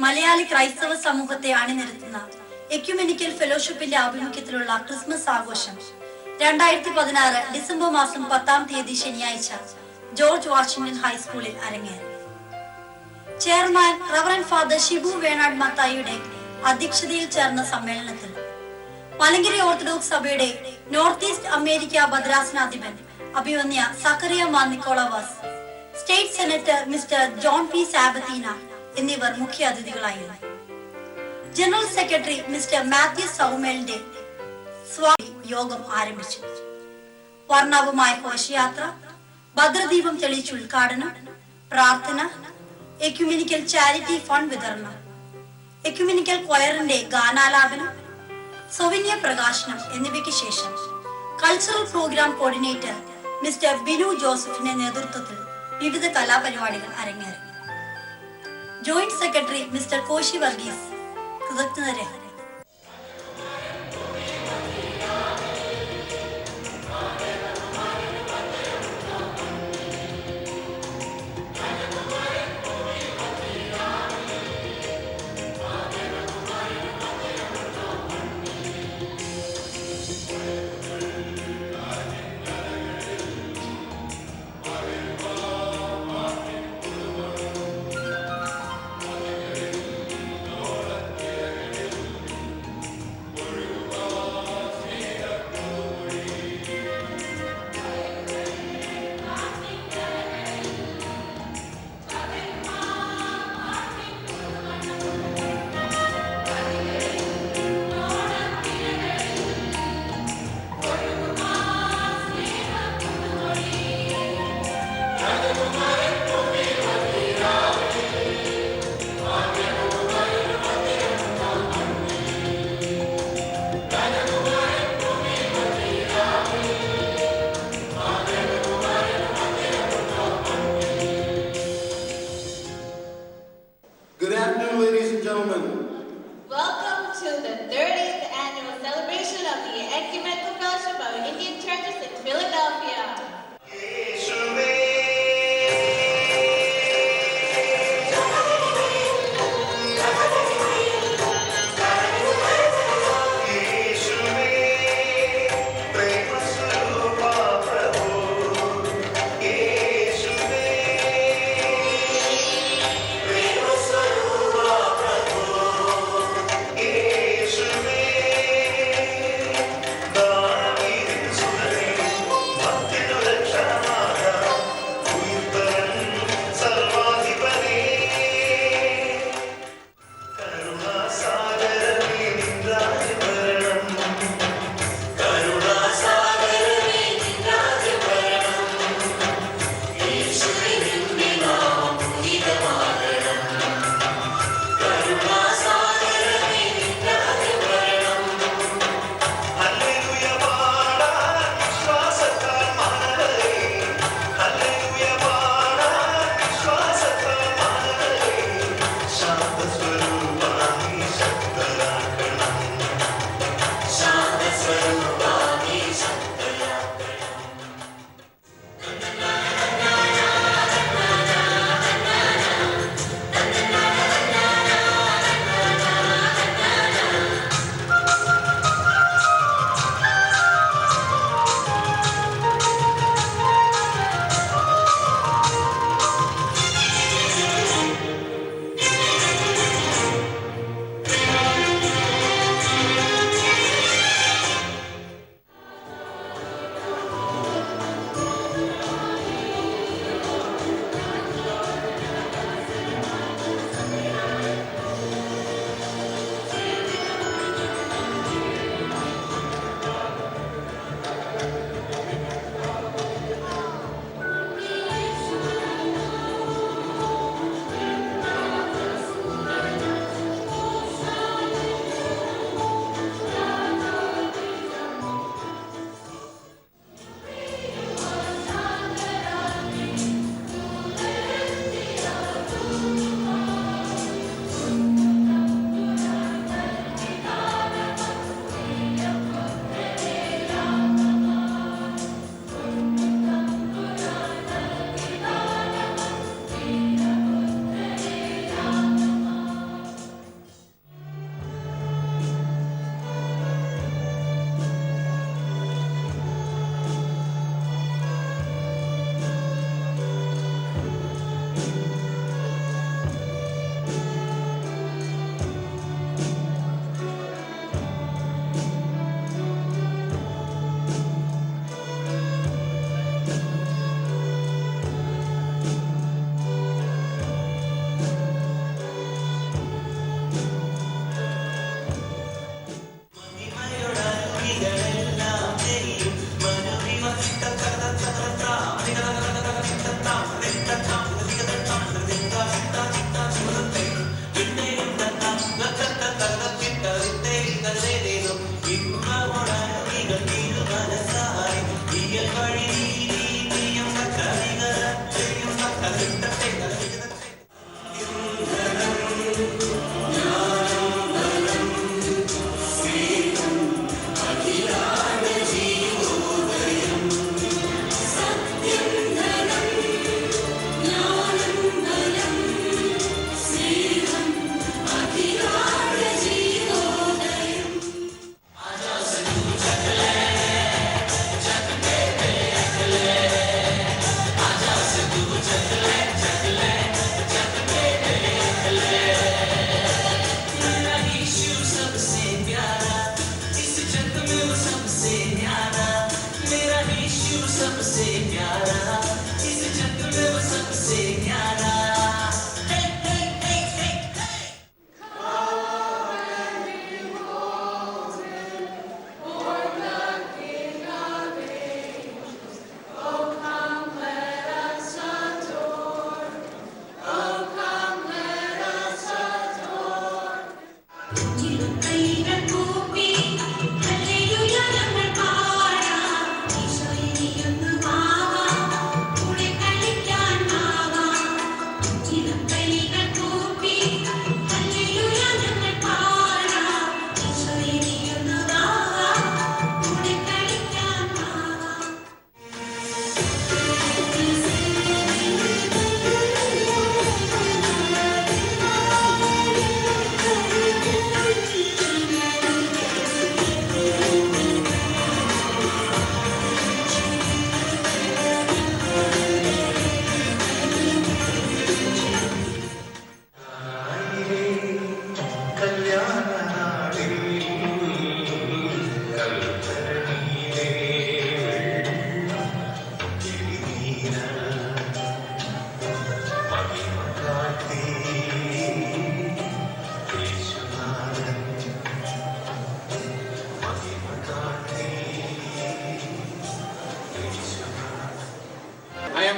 മലയാളി ക്രൈസ്തവ സമൂഹത്തെ അണിനിരത്തുന്ന ecumenical ഫെലോഷിപ്പിന്റെ ആഭിമുഖ്യത്തിലുള്ള Christmas ആഘോഷം 2016 ഡിസംബർ മാസം 10-ാം തീയതി ശനിയാഴ്ച ജോർജ് വാഷിംഗ്ടൺ ഹൈസ്കൂളിൽ അരങ്ങേറി. Chairman reverend father Shibu Venad മത്തായിയുടെ അധ്യക്ഷതയിൽ ചേർന്ന സമ്മേളനത്തിൽ മലങ്കര ഓർത്തഡോക്സ് സഭയുടെ നോർത്ത് ഈസ്റ്റ് അമേരിക്ക ഭദ്രാസനാധിപൻ അഭിവന്യ സക്കറിയ Mar Nicholovos, state senator Mr John P Sabatina എന്നിവർ മുഖ്യ അതിഥികളായിരുന്നു. ജനറൽ സെക്രട്ടറി മിസ്റ്റർ മാത്യു സൗമേലിന്റെ യോഗം ആരംഭിച്ചു. വർണ്ണാഭമായ ഘോഷയാത്ര, ഭദ്രദീപം തെളിയിച്ച് ഉദ്ഘാടനം, പ്രാർത്ഥന, എക്യുമെനിക്കൽ ചാരിറ്റി ഫണ്ട് വിതരണം, എക്യുമെനിക്കൽ ക്വയറിന്റെ ഗാനാലാപനം, സൊവിനിയ പ്രകാശനം എന്നിവയ്ക്ക് ശേഷം cultural program coordinator Mr Binu ജോസഫിന്റെ നേതൃത്വത്തിൽ വിവിധ കലാപരിപാടികൾ അരങ്ങേറി. Joint secretary mister Koshy Varghese കൃതജ്ഞത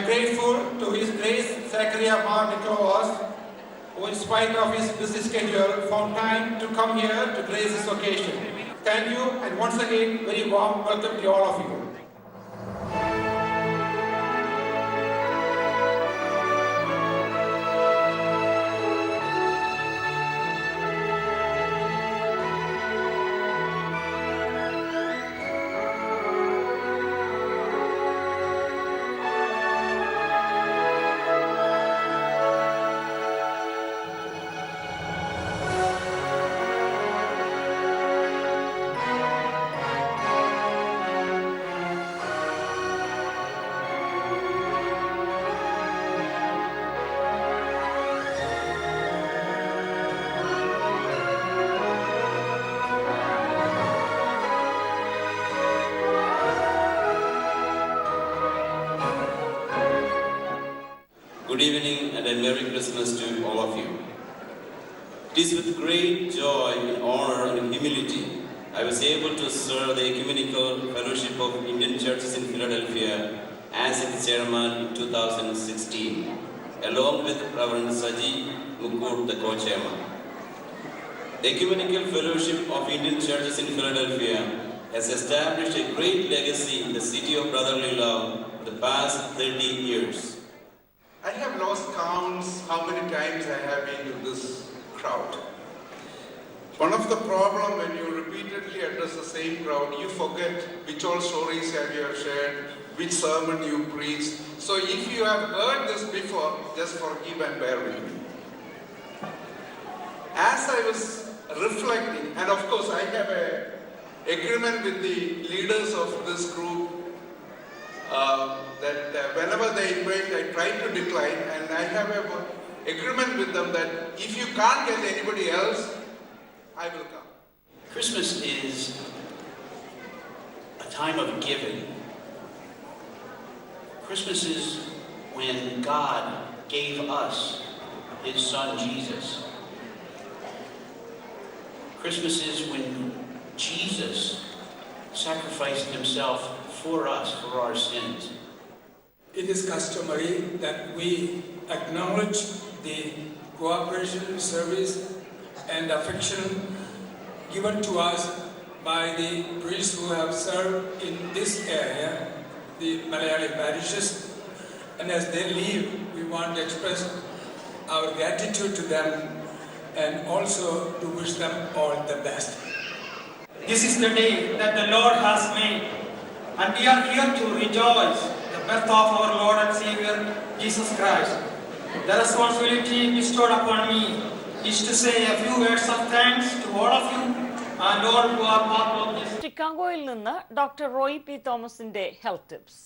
am grateful to His Grace Zachariah Mar Nicholas, who in spite of his busy schedule found time to come here to grace this occasion. Thank you, and once again, very warm welcome to all of you. Good evening and a Merry Christmas to all of you. It is with great joy and honor and humility I was able to serve the Ecumenical Fellowship of Indian Churches in Philadelphia as its chairman in 2016, along with Reverend Saji Mukur, the co-chairman. The Ecumenical Fellowship of Indian Churches in Philadelphia has established a great legacy in the city of brotherly love for the past 30 years. I have lost counts how many times I have been to this crowd. One of the problems when you repeatedly address the same crowd, you forget which all stories have you shared, which sermon you preached. So if you have heard this before, just forgive and bear with me. As I was reflecting, and of course I have an agreement with the leaders of this group that whenever they invite, I try to decline, and I have an agreement with them that if you can't get anybody else, I will come. Christmas is a time of giving. Christmas is when God gave us His Son Jesus. Christmas is when Jesus sacrificed Himself for us, for our sins. It is customary that we acknowledge the cooperation, service, and affection given to us by the priests who have served in this area, the Malayali parishes. And as they leave, we want to express our gratitude to them and also to wish them all the best. This is the day that the Lord has made, and we are here to rejoice the birth of our Lord and Savior, Jesus Christ. The responsibility bestowed upon me is to say a few words of thanks to all of you and all who are part of this. ചിക്കാഗോയിൽ നിന്ന് doctor Roy P തോമസിന്റെ health tips.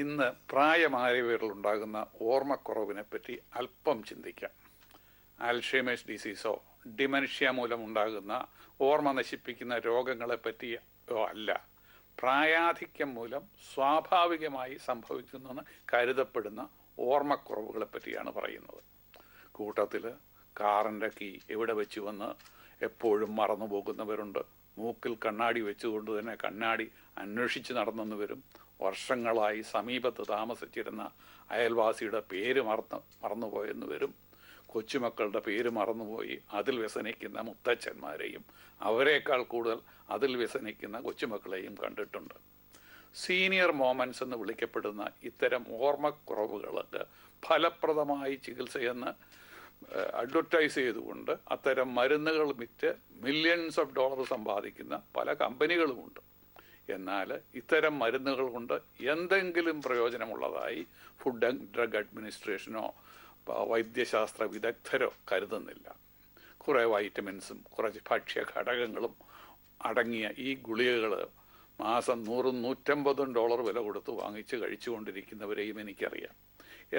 ഇന്ന് പ്രായമായവരിലുണ്ടാകുന്ന ഓർമ്മക്കുറവിനെ പറ്റി അല്പം ചിന്തിക്കാം. ആൽഷൈമേഴ്സ് ഡിസീസോ dementia മൂലമുണ്ടാകുന്ന ഓർമ്മ നശിപ്പിക്കുന്ന രോഗങ്ങളെ പറ്റിയോ അല്ല, പ്രായാധിക്യം മൂലം സ്വാഭാവികമായി സംഭവിക്കുന്നെന്ന് കരുതപ്പെടുന്ന ഓർമ്മക്കുറവുകളെ പറ്റിയാണ് പറയുന്നത്. കൂട്ടത്തിൽ കാറിൻ്റെ കീ എവിടെ വെച്ചുവെന്ന് എപ്പോഴും മറന്നു പോകുന്നവരുണ്ട്. മൂക്കിൽ കണ്ണാടി വെച്ചുകൊണ്ട് തന്നെ കണ്ണാടി അന്വേഷിച്ച് നടന്നവരും, വർഷങ്ങളായി സമീപത്ത് താമസിച്ചിരുന്ന അയൽവാസിയുടെ പേര് മറന്നുപോയെന്ന് വരും, കൊച്ചുമക്കളുടെ പേര് മറന്നുപോയി അതിൽ വ്യസനിക്കുന്ന മുത്തച്ഛന്മാരെയും അവരെക്കാൾ കൂടുതൽ അതിൽ വ്യസനിക്കുന്ന കൊച്ചുമക്കളെയും കണ്ടിട്ടുണ്ട്. സീനിയർ മോമെൻറ്റ്സ് എന്ന് വിളിക്കപ്പെടുന്ന ഇത്തരം ഓർമ്മക്കുറവുകൾക്ക് ഫലപ്രദമായി ചികിത്സയെന്ന് അഡ്വർട്ടൈസ് ചെയ്തുകൊണ്ട് അത്തരം മരുന്നുകൾ വിറ്റ് മില്യൺസ് ഓഫ് ഡോളർ സമ്പാദിക്കുന്ന പല കമ്പനികളുമുണ്ട്. എന്നാൽ ഇത്തരം മരുന്നുകൾ കൊണ്ട് എന്തെങ്കിലും പ്രയോജനമുള്ളതായി ഫുഡ് ആൻഡ് ഡ്രഗ് അഡ്മിനിസ്ട്രേഷനോ വൈദ്യശാസ്ത്ര വിദഗ്ധരോ കരുതുന്നില്ല. കുറേ വൈറ്റമിൻസും കുറച്ച് ഭക്ഷ്യ ഘടകങ്ങളും അടങ്ങിയ ഈ ഗുളികകൾ മാസം $100-150 വില കൊടുത്ത് വാങ്ങിച്ച് കഴിച്ചുകൊണ്ടിരിക്കുന്നവരെയും എനിക്കറിയാം.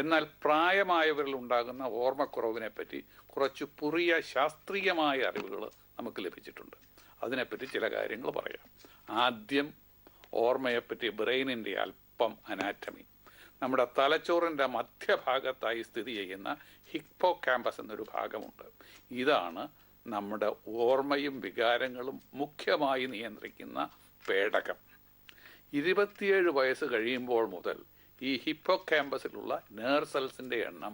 എന്നാൽ പ്രായമായവരിൽ ഉണ്ടാകുന്ന ഓർമ്മക്കുറവിനെ പറ്റി കുറച്ച് പുതിയ ശാസ്ത്രീയമായ അറിവുകൾ നമുക്ക് ലഭിച്ചിട്ടുണ്ട്. അതിനെപ്പറ്റി ചില കാര്യങ്ങൾ പറയാം. ആദ്യം ഓർമ്മയെപ്പറ്റി ബ്രെയിനിൻ്റെ അല്പം അനാറ്റമി. നമ്മുടെ തലച്ചോറിൻ്റെ മധ്യഭാഗത്തായി സ്ഥിതി ചെയ്യുന്ന ഹിപ്പോ ക്യാമ്പസ് എന്നൊരു ഭാഗമുണ്ട്. ഇതാണ് നമ്മുടെ ഓർമ്മയും വികാരങ്ങളും മുഖ്യമായി നിയന്ത്രിക്കുന്ന പേടകം. 27 വയസ്സ് കഴിയുമ്പോൾ മുതൽ ഈ ഹിപ്പോ ക്യാമ്പസിലുള്ള നെർവ് സെൽസിൻ്റെ എണ്ണം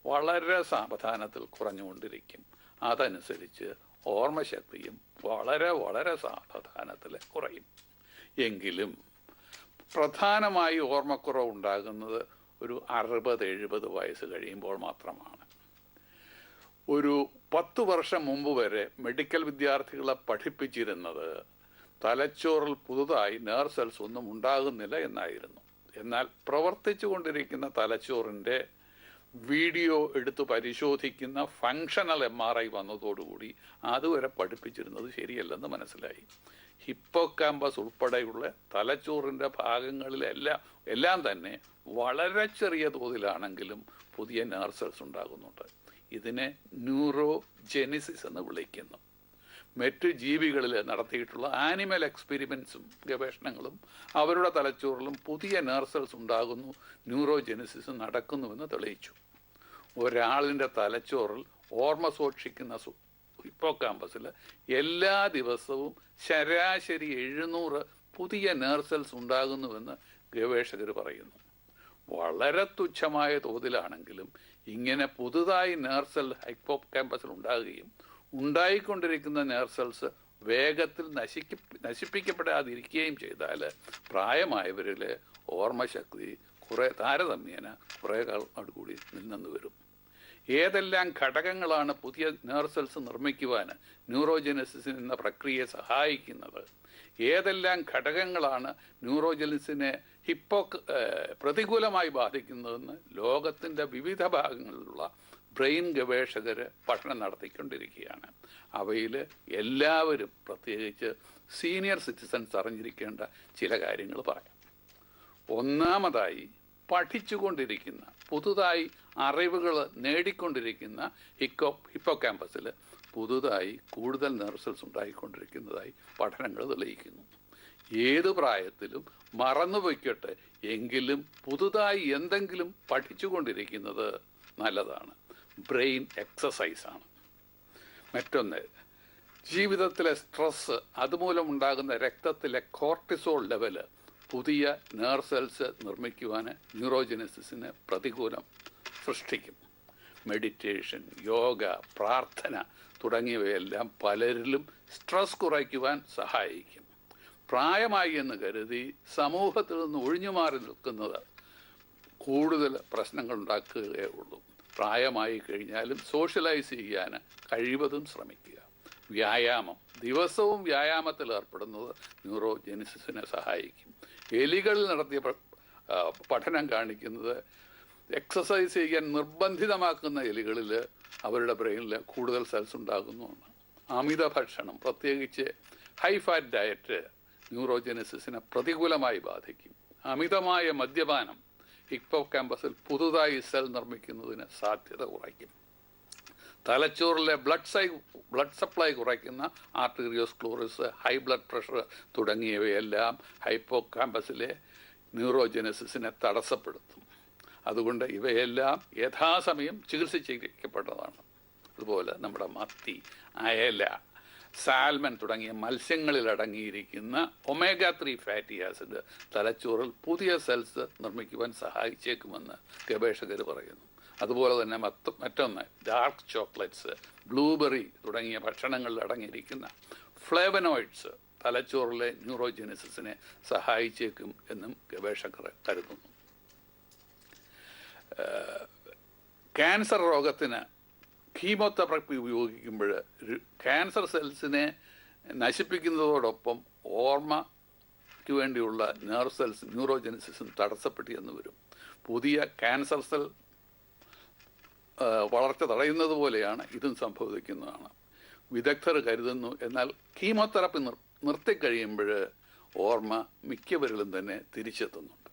വളരെ സാവധാനത്തിൽ കുറഞ്ഞുകൊണ്ടിരിക്കും. അതനുസരിച്ച് ഓർമ്മശക്തിയും വളരെ വളരെ സാവധാനത്തിൽ കുറയും. എങ്കിലും പ്രധാനമായി ഓർമ്മക്കുറവ് ഉണ്ടാകുന്നത് ഒരു 60-70 വയസ്സ് കഴിയുമ്പോൾ മാത്രമാണ്. ഒരു 10 വർഷം മുമ്പ് വരെ മെഡിക്കൽ വിദ്യാർത്ഥികളെ പഠിപ്പിച്ചിരുന്നത് തലച്ചോറിൽ പുതുതായി നെർവ് സെൽസ് ഒന്നും ഉണ്ടാകുന്നില്ല എന്നായിരുന്നു. എന്നാൽ പ്രവർത്തിച്ചു കൊണ്ടിരിക്കുന്ന തലച്ചോറിൻ്റെ വീഡിയോ എടുത്ത് പരിശോധിക്കുന്ന ഫങ്ഷണൽ MRI വന്നതോടുകൂടി അതുവരെ പഠിപ്പിച്ചിരുന്നത് ശരിയല്ലെന്ന് മനസ്സിലായി. ഹിപ്പോ ക്യാമ്പസ് ഉൾപ്പെടെയുള്ള തലച്ചോറിൻ്റെ ഭാഗങ്ങളിലെല്ലാം തന്നെ വളരെ ചെറിയ തോതിലാണെങ്കിലും പുതിയ നെർവ് സെൽസ് ഉണ്ടാകുന്നുണ്ട്. ഇതിനെ ന്യൂറോജെനിസിസ് എന്ന് വിളിക്കുന്നു. മറ്റ് ജീവികളിൽ നടത്തിയിട്ടുള്ള ആനിമൽ എക്സ്പെരിമെൻസും ഗവേഷണങ്ങളും അവരുടെ തലച്ചോറിലും പുതിയ നെർവ് സെൽസ് ഉണ്ടാകുന്നു, ന്യൂറോജെനിസിസ് നടക്കുന്നുവെന്ന് തെളിയിച്ചു. ഒരാളിൻ്റെ തലച്ചോറിൽ ഓർമ്മ സൂക്ഷിക്കുന്ന ഹിപ്പോ ക്യാമ്പസിൽ എല്ലാ ദിവസവും ശരാശരി 700 പുതിയ നെർവ് സെൽസ് ഉണ്ടാകുന്നുവെന്ന് ഗവേഷകർ പറയുന്നു. വളരെ തുച്ഛമായ തോതിലാണെങ്കിലും ഇങ്ങനെ പുതുതായി നെർവ് സെൽ ഹിപ്പോ ക്യാമ്പസിൽ ഉണ്ടാകുകയും ഉണ്ടായിക്കൊണ്ടിരിക്കുന്ന നെർവ് സെൽസ് വേഗത്തിൽ നശിപ്പിക്കപ്പെടാതിരിക്കുകയും ചെയ്താൽ പ്രായമായവരിൽ ഓർമ്മശക്തി താരതമ്യേന കുറേ കൂടി നിന്നു വരും. ഏതെല്ലാം ഘടകങ്ങളാണ് പുതിയ നെർവ് സെൽസ് നിർമ്മിക്കുവാൻ ന്യൂറോജെനസിസ് എന്ന പ്രക്രിയയെ സഹായിക്കുന്നത്, ഏതെല്ലാം ഘടകങ്ങളാണ് ന്യൂറോജെനസിനെ പ്രതികൂലമായി ബാധിക്കുന്നതെന്ന് ലോകത്തിൻ്റെ വിവിധ ഭാഗങ്ങളിലുള്ള ബ്രെയിൻ ഗവേഷകർ പഠനം നടത്തിക്കൊണ്ടിരിക്കുകയാണ്. അവയിൽ എല്ലാവരും, പ്രത്യേകിച്ച് സീനിയർ സിറ്റിസൺസ് അറിഞ്ഞിരിക്കേണ്ട ചില കാര്യങ്ങൾ പറയാം. ഒന്നാമതായി, പഠിച്ചുകൊണ്ടിരിക്കുന്ന പുതുതായി അറിവുകൾ നേടിക്കൊണ്ടിരിക്കുന്ന ഹിപ്പോ ക്യാമ്പസിൽ പുതുതായി കൂടുതൽ നെർവ് സെൽസ് ഉണ്ടായിക്കൊണ്ടിരിക്കുന്നതായി പഠനങ്ങൾ തെളിയിക്കുന്നു. ഏത് പ്രായത്തിലും മറന്നുപോയിക്കട്ടെ, എങ്കിലും പുതുതായി എന്തെങ്കിലും പഠിച്ചുകൊണ്ടിരിക്കുന്നത് നല്ലതാണ്. ബ്രെയിൻ എക്സസൈസാണ്. മറ്റൊന്ന്, ജീവിതത്തിലെ സ്ട്രെസ്, അതുമൂലം ഉണ്ടാകുന്ന രക്തത്തിലെ കോർട്ടിസോൾ ലെവല് പുതിയ നെർവ് സെൽസ് നിർമ്മിക്കുവാൻ ന്യൂറോജെനസിസിന് പ്രതികൂലം സൃഷ്ടിക്കും. മെഡിറ്റേഷൻ, യോഗ, പ്രാർത്ഥന തുടങ്ങിയവയെല്ലാം പലരിലും സ്ട്രെസ് കുറയ്ക്കുവാൻ സഹായിക്കും. പ്രായമായി എന്ന് കരുതി സമൂഹത്തിൽ നിന്ന് ഒഴിഞ്ഞുമാറി നിൽക്കുന്നത് കൂടുതൽ പ്രശ്നങ്ങൾ ഉണ്ടാക്കുകയേ ഉള്ളൂ. പ്രായമായി കഴിഞ്ഞാലും സോഷ്യലൈസ് ചെയ്യാൻ കഴിവതും ശ്രമിക്കുക. വ്യായാമം, ദിവസവും വ്യായാമത്തിൽ ഏർപ്പെടുന്നത് ന്യൂറോജെനിസിസിനെ സഹായിക്കും. എലികളിൽ നടത്തിയ പഠനം കാണിക്കുന്നത് എക്സസൈസ് ചെയ്യാൻ നിർബന്ധിതമാക്കുന്ന എലികളിൽ അവരുടെ ബ്രെയിനിൽ കൂടുതൽ സെൽസ് ഉണ്ടാകുന്നുമാണ്. അമിത ഭക്ഷണം, പ്രത്യേകിച്ച് ഹൈ ഫാറ്റ് ഡയറ്റ് ന്യൂറോജെനസിസിനെ പ്രതികൂലമായി ബാധിക്കും. അമിതമായ മദ്യപാനം ഹിപ്പോ ക്യാമ്പസിൽ പുതുതായി സെൽ നിർമ്മിക്കുന്നതിന് സാധ്യത കുറയ്ക്കും. തലച്ചോറിലെ ബ്ലഡ് സപ്ലൈ കുറയ്ക്കുന്ന ആർട്ടീരിയോസ്ക്ലോറിസ്, ഹൈ ബ്ലഡ് പ്രഷർ തുടങ്ങിയവയെല്ലാം ഹൈപ്പോ ക്യാമ്പസിലെ ന്യൂറോജെനസിസിനെ തടസ്സപ്പെടുത്തും. അതുകൊണ്ട് ഇവയെല്ലാം യഥാസമയം ചികിത്സിക്കപ്പെട്ടതാണ്. അതുപോലെ നമ്മുടെ മത്തി, അയല, സാൽമൺ തുടങ്ങിയ മത്സ്യങ്ങളിൽ അടങ്ങിയിരിക്കുന്ന ഒമേഗ-3 ഫാറ്റി ആസിഡ് തലച്ചോറിൽ പുതിയ സെൽസ് നിർമ്മിക്കുവാൻ സഹായിച്ചേക്കുമെന്ന് ഗവേഷകർ പറയുന്നു. അതുപോലെ തന്നെ മറ്റൊന്ന്, ഡാർക്ക് ചോക്ലേറ്റ്സ്, ബ്ലൂബെറി തുടങ്ങിയ ഭക്ഷണങ്ങളിൽ അടങ്ങിയിരിക്കുന്ന ഫ്ലേവനോയിഡ്സ് തലച്ചോറിലെ ന്യൂറോജെനസിസിനെ സഹായിച്ചേക്കും എന്നും ഗവേഷകർ കരുതുന്നു. ക്യാൻസർ രോഗത്തിന് കീമോതെറാപ്പി ഉപയോഗിക്കുമ്പോൾ ക്യാൻസർ സെൽസിനെ നശിപ്പിക്കുന്നതോടൊപ്പം ഓർമ്മയ്ക്ക് വേണ്ടിയുള്ള നെർവ് സെൽസ് ന്യൂറോജെനസിസും തടസ്സപ്പെട്ടു എന്ന് വരും. പുതിയ ക്യാൻസർ സെൽ വളർച്ച തടയുന്നത് പോലെയാണ് ഇതും സംഭവിക്കുന്നതാണ് വിദഗ്ധർ കരുതുന്നു. എന്നാൽ കീമോതെറാപ്പി നിർത്തിക്കഴിയുമ്പോൾ ഓർമ്മ മിക്കവരിലും തന്നെ തിരിച്ചെത്തുന്നുണ്ട്.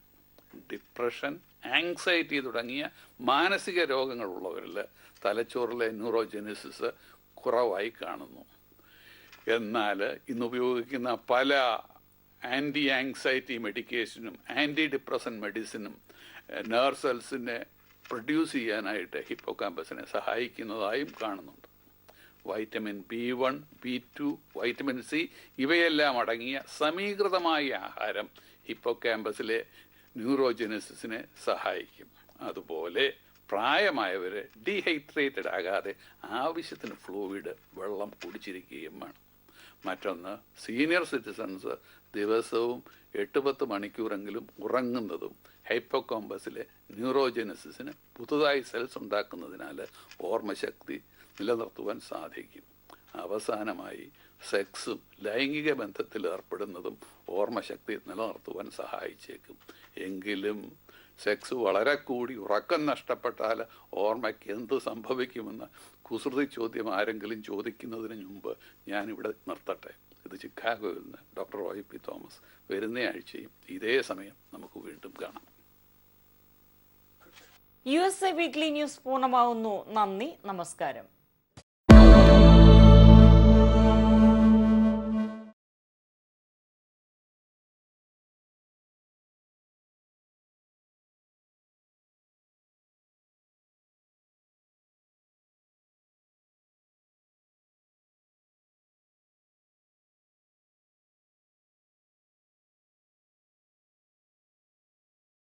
ഡിപ്രഷൻ, ആങ്സൈറ്റി തുടങ്ങിയ മാനസിക രോഗങ്ങളുള്ളവരിൽ തലച്ചോറിലെ ന്യൂറോജെനസിസ് കുറവായി കാണുന്നു. എന്നാൽ ഇന്ന് ഉപയോഗിക്കുന്ന പല ആൻറ്റി ആങ്സൈറ്റി മെഡിക്കേഷനും ആൻറ്റി ഡിപ്രസൻ മെഡിസിനും നെർവ് സെൽസിനെ പ്രൊഡ്യൂസ് ചെയ്യാനായിട്ട് ഹിപ്പോകാമ്പസിനെ സഹായിക്കുന്നതായും കാണുന്നുണ്ട്. Vitamin B1, B2, vitamin C ഇവയെല്ലാം അടങ്ങിയ സമീകൃതമായ ആഹാരം ഹിപ്പോകാമ്പസിലെ ന്യൂറോജെനസിസിനെ സഹായിക്കും. അതുപോലെ പ്രായമായവർ ഡീഹൈഡ്രേറ്റഡ് ആകാതെ ആവശ്യത്തിന് ഫ്ലൂയിഡ് വെള്ളം കുടിച്ചിരിക്കുകയും വേണം. മറ്റൊന്ന്, സീനിയർ സിറ്റിസൺസ് ദിവസവും 8-10 മണിക്കൂറെങ്കിലും ഉറങ്ങുന്നതും ഹൈപ്പോകാമ്പസിലെ ന്യൂറോജെനസിസിന് പുതുതായി സെൽസ് ഉണ്ടാക്കുന്നതിനാൽ ഓർമ്മശക്തി നിലനിർത്തുവാൻ സാധിക്കും. അവസാനമായി, സെക്സും ലൈംഗിക ബന്ധത്തിൽ ഏർപ്പെടുന്നതും ഓർമ്മശക്തി നിലനിർത്തുവാൻ സഹായിച്ചേക്കും. എങ്കിലും സെക്സ് വളരെ കൂടി ഉറക്കം നഷ്ടപ്പെട്ടാൽ ഓർമ്മയ്ക്ക് എന്ത് സംഭവിക്കുമെന്ന കുസൃതി ചോദ്യം ആരെങ്കിലും ചോദിക്കുന്നതിന് മുമ്പ് ഞാനിവിടെ നിർത്തട്ടെ. ഇത് ചിക്കാഗോയിൽ നിന്ന് ഡോക്ടർ റോയ് പി തോമസ്. വരുന്ന ആഴ്ചയും ഇതേ സമയം നമുക്ക് വീണ്ടും കാണാം. USA വീക്ക്ലി ന്യൂസ് പൂർണ്ണമാവുന്നു. നന്ദി, നമസ്കാരം.